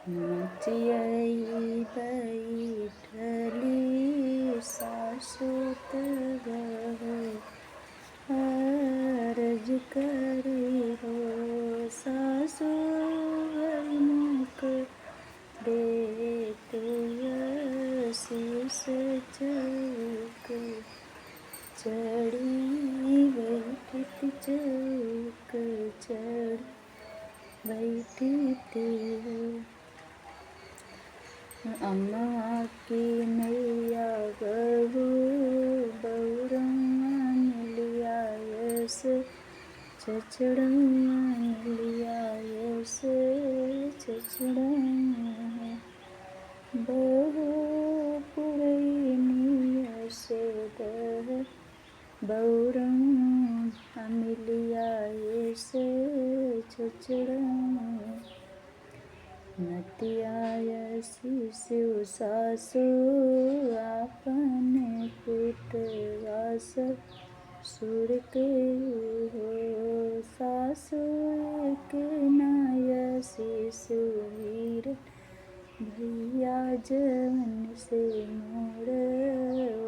नचियई बैठली सासुत अर्ज करी हो सासु मुख दे शीस चौक चढ़ी बैठित चौक चढ़ बैठित हो। अम्मा की नैया बहू बहुरम्मा मिलिया यस छछड़म्मा मिलिया यस छछड़म्मा बहू पुरैनी यशोदह बहुरम्मा मिलिया यस छछड़म्मा नतिया शिशु सासु आपने पुतवास सुर के हो सासु के नाय शिशु वीर भैया जवन से मोर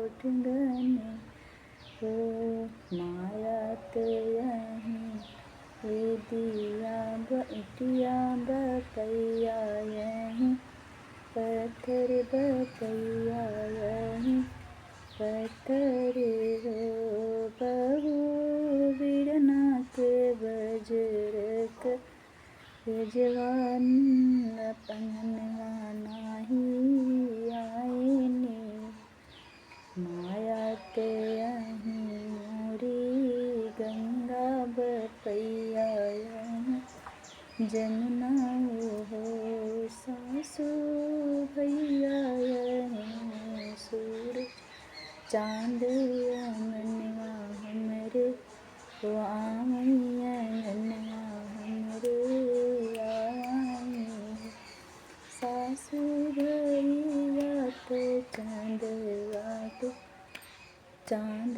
उठ गने हो माया तयहीं दिया बटिया बपैया यहीं पत्थर बपैया यहीं पत्थर हो बहू वीरनाथ बजरक यजवान अपनवा नाही आएने माया ते अहीं मोरी गंगा बपैया जमुना हो सासु भैया सूरज चाँद अंगनवा हमरे हो आमैया अंगनवा हमरे आई सासु भैया तो चाँदवा तो चाँद